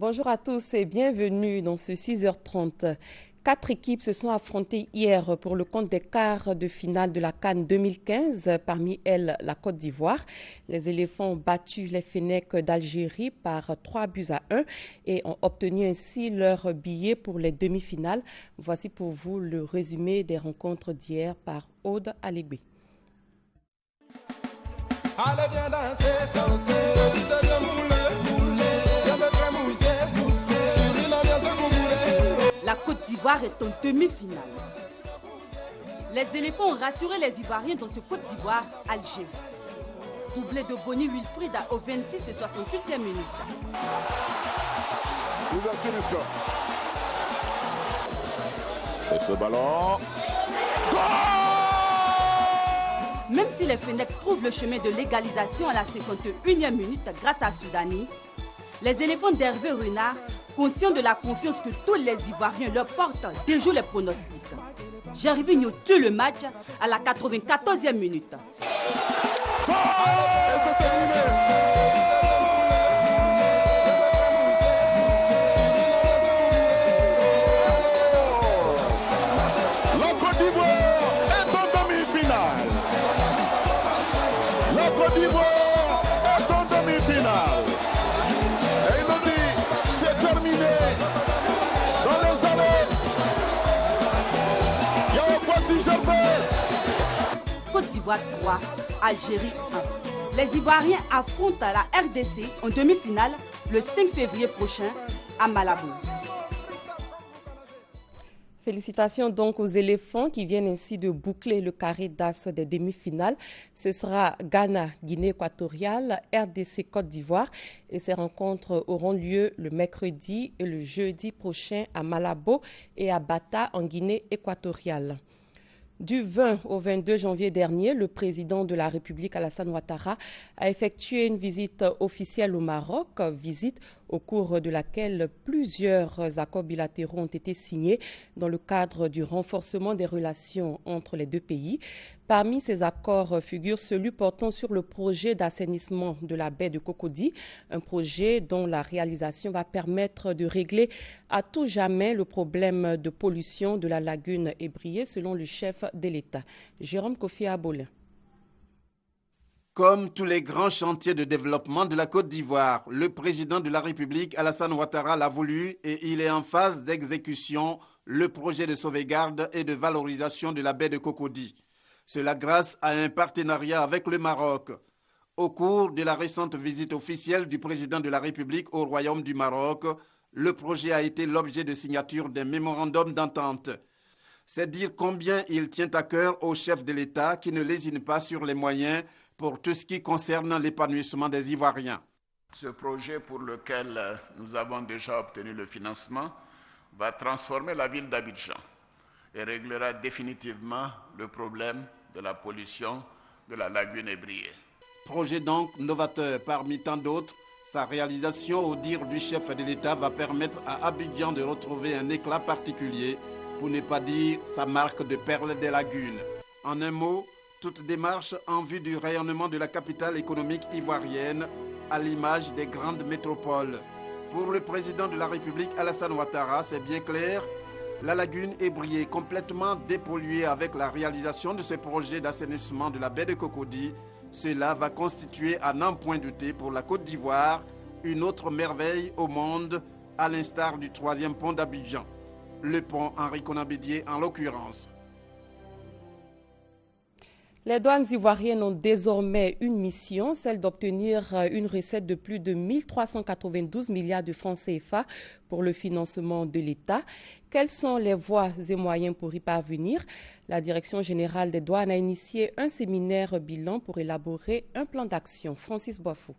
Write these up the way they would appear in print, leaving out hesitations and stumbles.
Bonjour à tous et bienvenue dans ce 6h30. 4 équipes se sont affrontées hier pour le compte des quarts de finale de la CAN 2015, parmi elles la Côte d'Ivoire. Les éléphants ont battu les Fennecs d'Algérie par 3-1 et ont obtenu ainsi leur billet pour les demi-finales. Voici pour vous le résumé des rencontres d'hier par Aude Alébé. Allez bien danser, danser, La Côte d'Ivoire est en demi-finale. Les éléphants ont rassuré les Ivoiriens dans ce Côte d'Ivoire-Algérie. Doublé de Bonny Wilfried au 26 et 68e minute. Ouverture du score. Et ce ballon. Même si les Fennecs trouvent le chemin de l'égalisation à la 51e minute grâce à Soudani, les éléphants d'Hervé Renard, conscients de la confiance que tous les Ivoiriens leur portent, déjouent les pronostics. Gervinho tue le match à la 94e minute. Et c'est terminé. La Côte d'Ivoire est en demi-finale. La Côte d'Ivoire est en demi-finale. Et il nous dit, c'est terminé. Dans les années, il y a voici Gervais. Côte d'Ivoire 3, Algérie 1. Les Ivoiriens affrontent la RDC en demi-finale le 5 février prochain à Malabo. Félicitations donc aux éléphants qui viennent ainsi de boucler le carré d'as des demi-finales. Ce sera Ghana, Guinée équatoriale, RDC, Côte d'Ivoire. Et ces rencontres auront lieu le mercredi et le jeudi prochain à Malabo et à Bata en Guinée équatoriale. Du 20 au 22 janvier dernier, le président de la République, Alassane Ouattara, a effectué une visite officielle au Maroc, visite au cours de laquelle plusieurs accords bilatéraux ont été signés dans le cadre du renforcement des relations entre les deux pays. Parmi ces accords figure celui portant sur le projet d'assainissement de la baie de Cocody, un projet dont la réalisation va permettre de régler à tout jamais le problème de pollution de la lagune ébriée, selon le chef de l'État, Jérôme Kofi Abolin. Comme tous les grands chantiers de développement de la Côte d'Ivoire, le président de la République, Alassane Ouattara, l'a voulu et il est en phase d'exécution le projet de sauvegarde et de valorisation de la baie de Cocody. Cela grâce à un partenariat avec le Maroc. Au cours de la récente visite officielle du président de la République au Royaume du Maroc, le projet a été l'objet de signature d'un mémorandum d'entente. C'est dire combien il tient à cœur au chef de l'État qui ne lésine pas sur les moyens pour tout ce qui concerne l'épanouissement des Ivoiriens. Ce projet pour lequel nous avons déjà obtenu le financement va transformer la ville d'Abidjan et réglera définitivement le problème de la pollution de la lagune ébriée. Projet donc novateur parmi tant d'autres, sa réalisation au dire du chef de l'État va permettre à Abidjan de retrouver un éclat particulier, pour ne pas dire sa marque de perle des lagunes. En un mot, toute démarche en vue du rayonnement de la capitale économique ivoirienne à l'image des grandes métropoles. Pour le président de la République, Alassane Ouattara, c'est bien clair, la lagune ébriée complètement dépolluée avec la réalisation de ce projet d'assainissement de la baie de Cocody, cela va constituer à n'en point douter pour la Côte d'Ivoire une autre merveille au monde, à l'instar du 3e pont d'Abidjan, le pont Henri Konan Bédié en l'occurrence. Les douanes ivoiriennes ont désormais une mission, celle d'obtenir une recette de plus de 1392 milliards de francs CFA pour le financement de l'État. Quelles sont les voies et moyens pour y parvenir? La Direction générale des douanes a initié un séminaire bilan pour élaborer un plan d'action. Francis Boifou.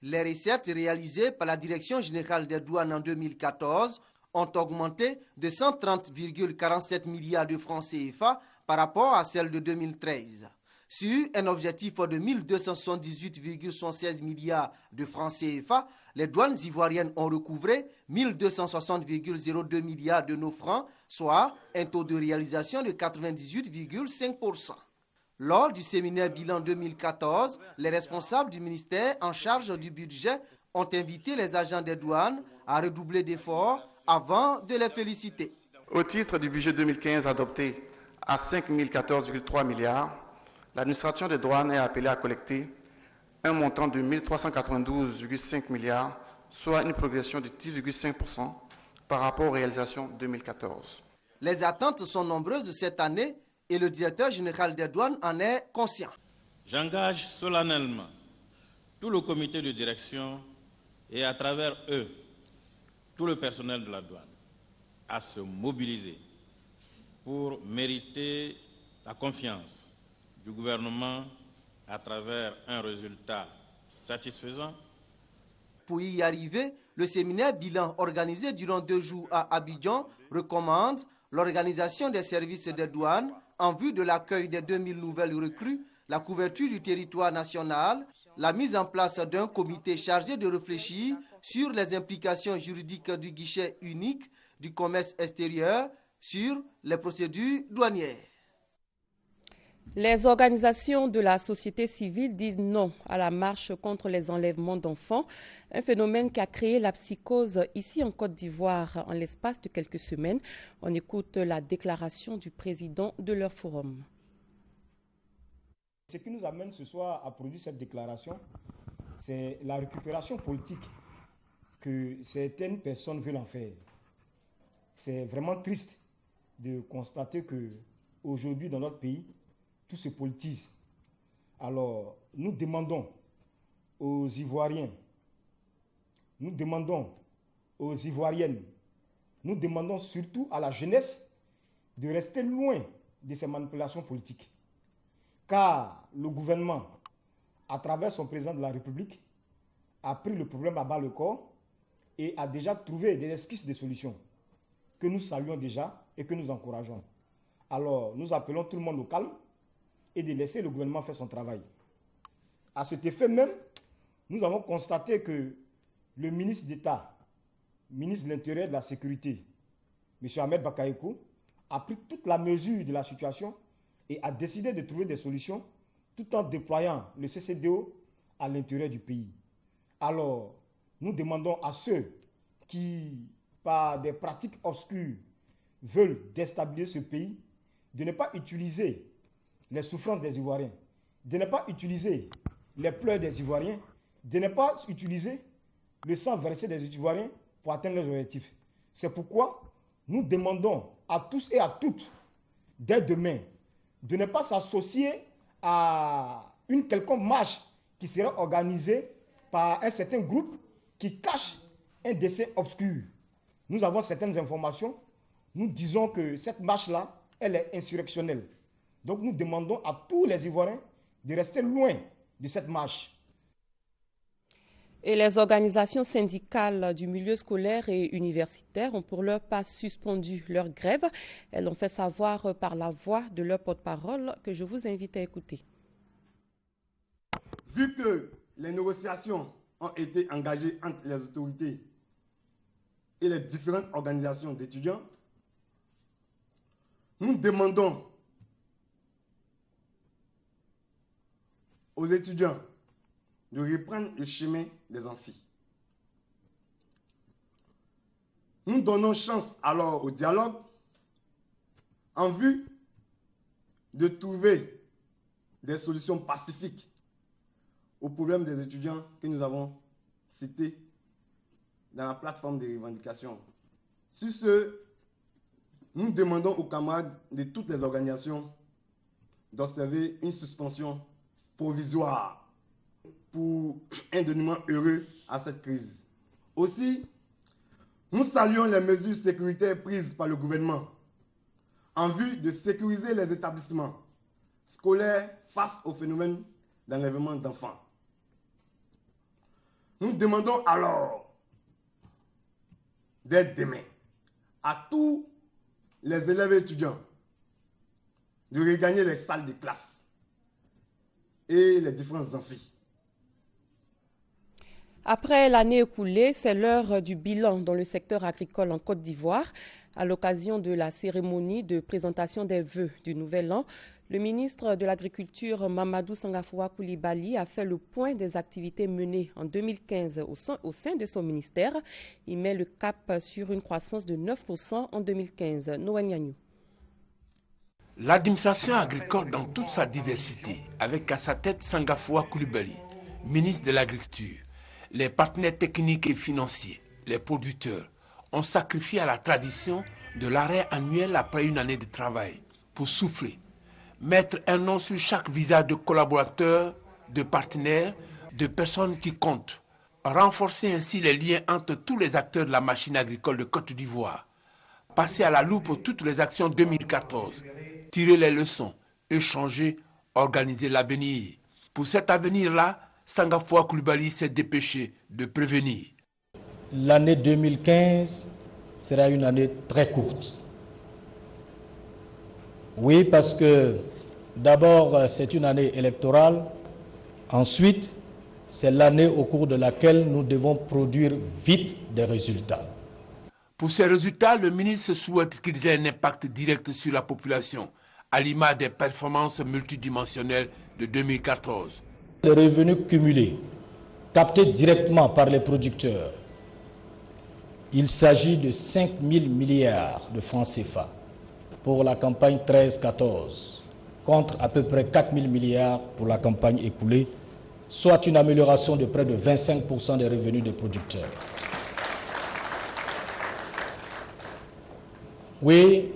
Les recettes réalisées par la Direction générale des douanes en 2014 ont augmenté de 130,47 milliards de francs CFA par rapport à celle de 2013. Sur un objectif de 1278,76 milliards de francs CFA, les douanes ivoiriennes ont recouvré 1260,02 milliards de nos francs, soit un taux de réalisation de 98,5%. Lors du séminaire bilan 2014, les responsables du ministère en charge du budget ont invité les agents des douanes à redoubler d'efforts avant de les féliciter. Au titre du budget 2015 adopté à 5 014,3 milliards, l'administration des douanes est appelée à collecter un montant de 1 392,5 milliards, soit une progression de 10,5% par rapport aux réalisations 2014. Les attentes sont nombreuses cette année et le directeur général des douanes en est conscient. J'engage solennellement tout le comité de direction et à travers eux, tout le personnel de la douane à se mobiliser pour mériter la confiance du gouvernement à travers un résultat satisfaisant. Pour y arriver, le séminaire bilan organisé durant 2 jours à Abidjan recommande l'organisation des services des douanes en vue de l'accueil des 2000 nouvelles recrues, la couverture du territoire national, la mise en place d'un comité chargé de réfléchir sur les implications juridiques du guichet unique du commerce extérieur sur les procédures douanières. Les organisations de la société civile disent non à la marche contre les enlèvements d'enfants, un phénomène qui a créé la psychose ici en Côte d'Ivoire en l'espace de quelques semaines. On écoute la déclaration du président de leur forum. Ce qui nous amène ce soir à produire cette déclaration, c'est la récupération politique que certaines personnes veulent en faire. C'est vraiment triste de constater qu'aujourd'hui dans notre pays, tout se politise. Alors, nous demandons aux Ivoiriens, nous demandons aux Ivoiriennes, nous demandons surtout à la jeunesse de rester loin de ces manipulations politiques. Car le gouvernement, à travers son président de la République, a pris le problème à bas le corps et a déjà trouvé des esquisses de solutions que nous saluons déjà et que nous encourageons. Alors, nous appelons tout le monde au calme et de laisser le gouvernement faire son travail. À cet effet même, nous avons constaté que le ministre d'État, ministre de l'Intérieur et de la Sécurité, M. Ahmed Bakayoko, a pris toute la mesure de la situation et a décidé de trouver des solutions tout en déployant le CCDO à l'intérieur du pays. Alors, nous demandons à ceux qui, par des pratiques obscures, veulent déstabiliser ce pays, de ne pas utiliser les souffrances des Ivoiriens, de ne pas utiliser les pleurs des Ivoiriens, de ne pas utiliser le sang versé des Ivoiriens pour atteindre leurs objectifs. C'est pourquoi nous demandons à tous et à toutes, dès demain, de ne pas s'associer à une quelconque marche qui sera organisée par un certain groupe qui cache un décès obscur. Nous avons certaines informations. Nous disons que cette marche-là, elle est insurrectionnelle. Donc nous demandons à tous les Ivoiriens de rester loin de cette marche. Et les organisations syndicales du milieu scolaire et universitaire ont pour leur part suspendu leur grève. Elles l'ont fait savoir par la voix de leur porte-parole que je vous invite à écouter. Vu que les négociations ont été engagées entre les autorités et les différentes organisations d'étudiants, nous demandons aux étudiants de reprendre le chemin des amphis. Nous donnons chance alors au dialogue en vue de trouver des solutions pacifiques aux problèmes des étudiants que nous avons cités dans la plateforme de revendications. Sur ce, nous demandons aux camarades de toutes les organisations d'observer une suspension provisoire pour un dénouement heureux à cette crise. Aussi, nous saluons les mesures sécuritaires prises par le gouvernement en vue de sécuriser les établissements scolaires face au phénomène d'enlèvement d'enfants. Nous demandons alors, dès demain, à tous les élèves et étudiants de regagner les salles de classe et les différents amphis. Après l'année écoulée, c'est l'heure du bilan dans le secteur agricole en Côte d'Ivoire. À l'occasion de la cérémonie de présentation des vœux du Nouvel An, le ministre de l'Agriculture, Mamadou Sangafoua Coulibaly, a fait le point des activités menées en 2015 au sein de son ministère. Il met le cap sur une croissance de 9% en 2015. Noël Nyanyou. L'administration agricole dans toute sa diversité, avec à sa tête Sangafoua Coulibaly, ministre de l'Agriculture, les partenaires techniques et financiers, les producteurs, ont sacrifié à la tradition de l'arrêt annuel après une année de travail pour souffler, mettre un nom sur chaque visage de collaborateurs, de partenaires, de personnes qui comptent, renforcer ainsi les liens entre tous les acteurs de la machine agricole de Côte d'Ivoire, passer à la loupe toutes les actions 2014, tirer les leçons, échanger, organiser l'avenir. Pour cet avenir-là, Sangafoua Coulibaly s'est dépêché de prévenir. L'année 2015 sera une année très courte. Oui, parce que d'abord, c'est une année électorale. Ensuite, c'est l'année au cours de laquelle nous devons produire vite des résultats. Pour ces résultats, le ministre souhaite qu'ils aient un impact direct sur la population, à l'image des performances multidimensionnelles de 2014. Les revenus cumulés, captés directement par les producteurs, il s'agit de 5 000 milliards de francs CFA pour la campagne 13-14, contre à peu près 4 000 milliards pour la campagne écoulée, soit une amélioration de près de 25% des revenus des producteurs. Oui,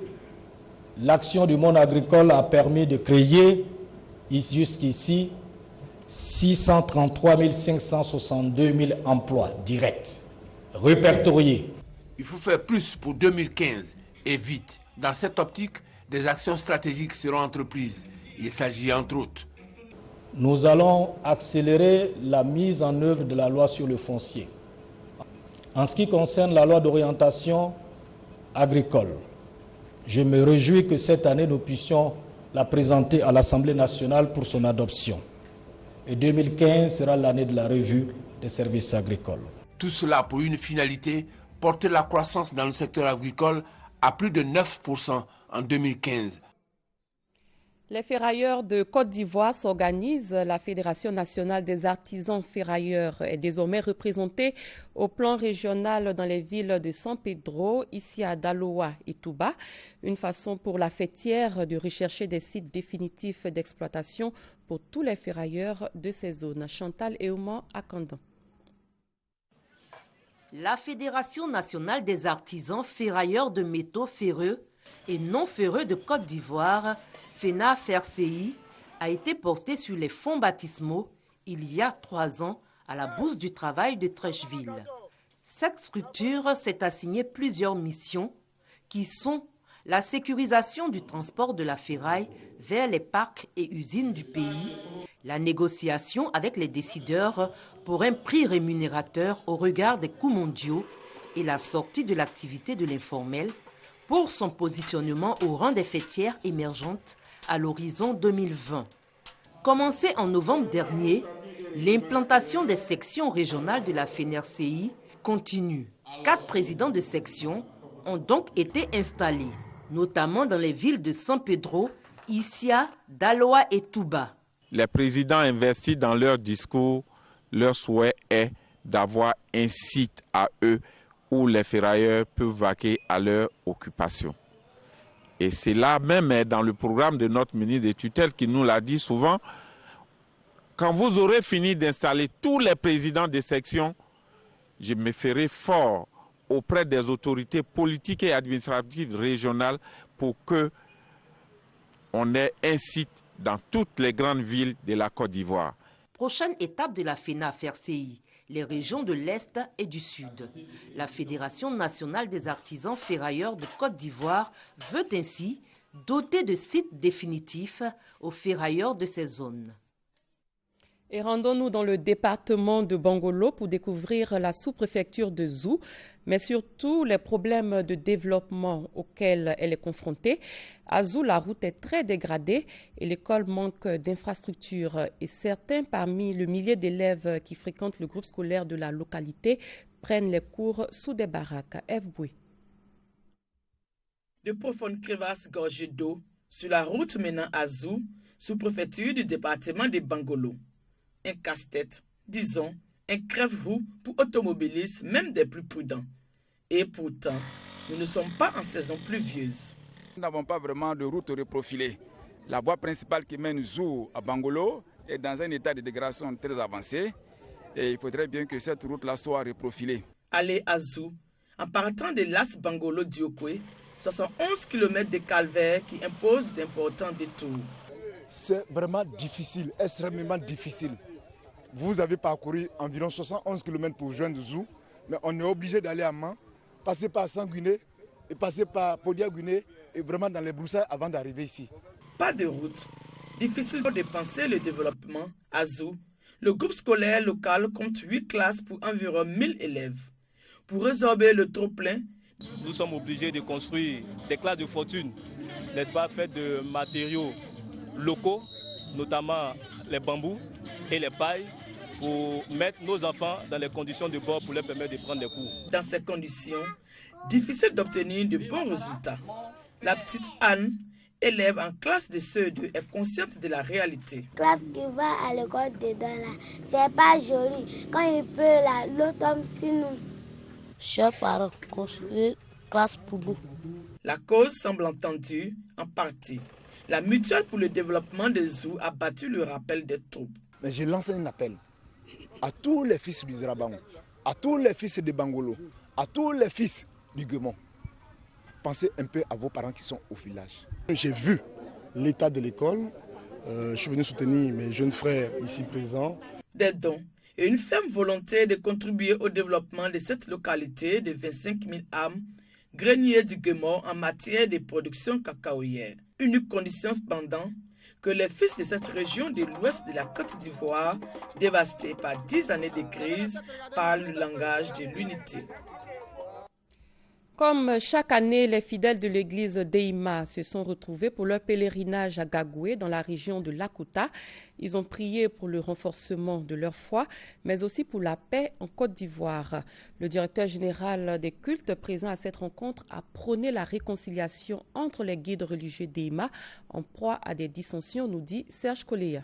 l'action du monde agricole a permis de créer jusqu'ici 633 562 000 emplois directs, répertoriés. Il faut faire plus pour 2015 et vite. Dans cette optique, des actions stratégiques seront entreprises. Il s'agit entre autres. Nous allons accélérer la mise en œuvre de la loi sur le foncier. En ce qui concerne la loi d'orientation agricole, je me réjouis que cette année nous puissions la présenter à l'Assemblée nationale pour son adoption. Et 2015 sera l'année de la revue des services agricoles. Tout cela pour une finalité, porter la croissance dans le secteur agricole à plus de 9% en 2015. Les ferrailleurs de Côte d'Ivoire s'organisent. La Fédération nationale des artisans ferrailleurs est désormais représentée au plan régional dans les villes de San Pedro, ici à Daloa et Touba. Une façon pour la fêtière de rechercher des sites définitifs d'exploitation pour tous les ferrailleurs de ces zones. Chantal Eouman à Kandan. La Fédération nationale des artisans ferrailleurs de métaux ferreux et non ferreux de Côte d'Ivoire, FENA-FERCI, a été portée sur les fonds baptismaux il y a 3 ans à la Bourse du Travail de Trècheville. Cette structure s'est assignée plusieurs missions qui sont la sécurisation du transport de la ferraille vers les parcs et usines du pays, la négociation avec les décideurs pour un prix rémunérateur au regard des coûts mondiaux et la sortie de l'activité de l'informel pour son positionnement au rang des fêtières émergentes à l'horizon 2020. Commencée en novembre dernier, l'implantation des sections régionales de la FENRCI continue. 4 présidents de sections ont donc été installés, notamment dans les villes de San Pedro, Issia, Daloa et Touba. Les présidents investissent dans leur discours, leur souhait est d'avoir un site à eux où les ferrailleurs peuvent vaquer à leur occupation. Et c'est là même dans le programme de notre ministre des tutelles qui nous l'a dit souvent, quand vous aurez fini d'installer tous les présidents des sections, je me ferai fort auprès des autorités politiques et administratives régionales pour qu'on ait un site dans toutes les grandes villes de la Côte d'Ivoire. Prochaine étape de la FENA-FERCI, les régions de l'Est et du Sud. La Fédération nationale des artisans ferrailleurs de Côte d'Ivoire veut ainsi doter de sites définitifs aux ferrailleurs de ces zones. Et rendons-nous dans le département de Bangolo pour découvrir la sous-préfecture de Zou, mais surtout les problèmes de développement auxquels elle est confrontée. À Zou, la route est très dégradée et l'école manque d'infrastructures. Et certains parmi le millier d'élèves qui fréquentent le groupe scolaire de la localité prennent les cours sous des baraques. F. Boué. De profondes crevasses gorgées d'eau sur la route menant à Zou, sous-préfecture du département de Bangolo. Un casse-tête, disons, un crève-roue pour automobilistes, même des plus prudents. Et pourtant, nous ne sommes pas en saison pluvieuse. Nous n'avons pas vraiment de route reprofilée. La voie principale qui mène Zou à Bangolo est dans un état de dégradation très avancé et il faudrait bien que cette route-là soit reprofilée. Aller à Zou, en partant de l'As Bangolo-Diokwe, 71 km de calvaire qui imposent d'importants détours. C'est vraiment difficile, extrêmement difficile. Vous avez parcouru environ 71 km pour joindre Zou, mais on est obligé d'aller à Man, passer par Sanguiné et passer par Podia-Guiné et vraiment dans les broussailles avant d'arriver ici. Pas de route. Difficile de penser le développement. À Zou, le groupe scolaire local compte 8 classes pour environ 1000 élèves. Pour résorber le trop-plein, nous sommes obligés de construire des classes de fortune, n'est-ce pas, faites de matériaux locaux, notamment les bambous et les pailles, pour mettre nos enfants dans les conditions de bord pour leur permettre de prendre des cours. Dans ces conditions, difficile d'obtenir de bons résultats. La petite Anne, élève en classe de CE2, est consciente de la réalité. Classe qui va à l'école dedans là, c'est pas joli. Quand il pleut là, l'eau tombe sur nous. Chers parents, construire classe pour nous. La cause semble entendue en partie. La mutuelle pour le développement de Zou a battu le rappel des troupes. Mais j'ai lancé un appel à tous les fils du Zeraban, à tous les fils de Bangolo, à tous les fils du Guémon. Pensez un peu à vos parents qui sont au village. J'ai vu l'état de l'école. Je suis venu soutenir mes jeunes frères ici présents. Des dons et une ferme volonté de contribuer au développement de cette localité de 25 000 âmes, grenier du Guémon en matière de production cacaoyère. Unique condition cependant que les fils de cette région de l'ouest de la Côte d'Ivoire, dévastée par 10 années de crise, parlent le langage de l'unité. Comme chaque année, les fidèles de l'église d'Eima se sont retrouvés pour leur pèlerinage à Gagoué dans la région de Lakota. Ils ont prié pour le renforcement de leur foi, mais aussi pour la paix en Côte d'Ivoire. Le directeur général des cultes présent à cette rencontre a prôné la réconciliation entre les guides religieux d'Eima en proie à des dissensions, nous dit Serge Koléa.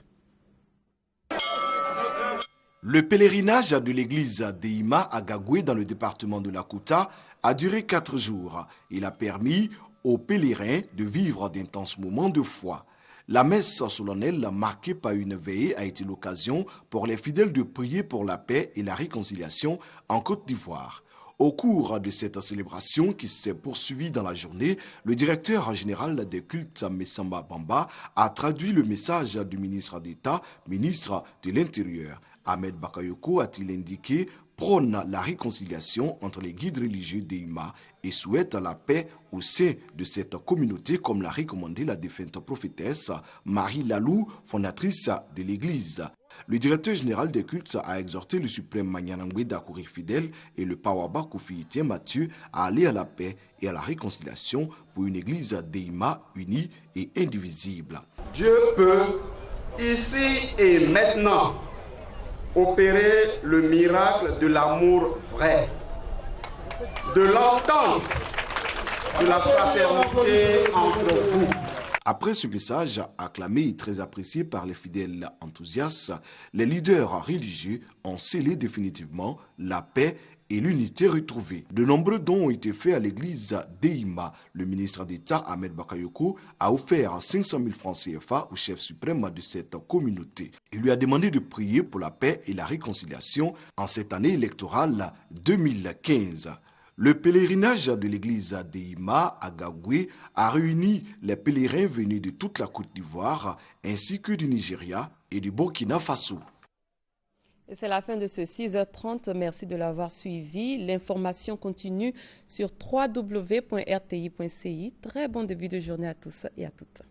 Le pèlerinage de l'église d'Eima à Gagoué dans le département de Lakota a duré 4 jours. Il a permis aux pèlerins de vivre d'intenses moments de foi. La messe solennelle marquée par une veillée a été l'occasion pour les fidèles de prier pour la paix et la réconciliation en Côte d'Ivoire. Au cours de cette célébration qui s'est poursuivie dans la journée, le directeur général des cultes, Messamba Bamba, a traduit le message du ministre d'État, ministre de l'Intérieur. Ahmed Bakayoko a-t-il indiqué prône la réconciliation entre les guides religieux d'Eima et souhaite la paix au sein de cette communauté, comme l'a recommandé la défunte prophétesse Marie Lalou, fondatrice de l'Église. Le directeur général des cultes a exhorté le suprême Manyanangwe d'Akourir fidèle et le Pawaba Koufiyitien Mathieu à aller à la paix et à la réconciliation pour une Église d'Eima unie et indivisible. Dieu peut, ici et maintenant, opérer le miracle de l'amour vrai, de l'entente, de la fraternité entre vous. Après ce message acclamé et très apprécié par les fidèles enthousiastes, les leaders religieux ont scellé définitivement la paix et l'unité retrouvée. De nombreux dons ont été faits à l'église d'Eima. Le ministre d'État Ahmed Bakayoko a offert 500 000 francs CFA au chef suprême de cette communauté. Il lui a demandé de prier pour la paix et la réconciliation en cette année électorale 2015. Le pèlerinage de l'église d'Eima à Gagoué a réuni les pèlerins venus de toute la Côte d'Ivoire ainsi que du Nigeria et du Burkina Faso. Et c'est la fin de ce 6h30. Merci de l'avoir suivi. L'information continue sur www.rti.ci. Très bon début de journée à tous et à toutes.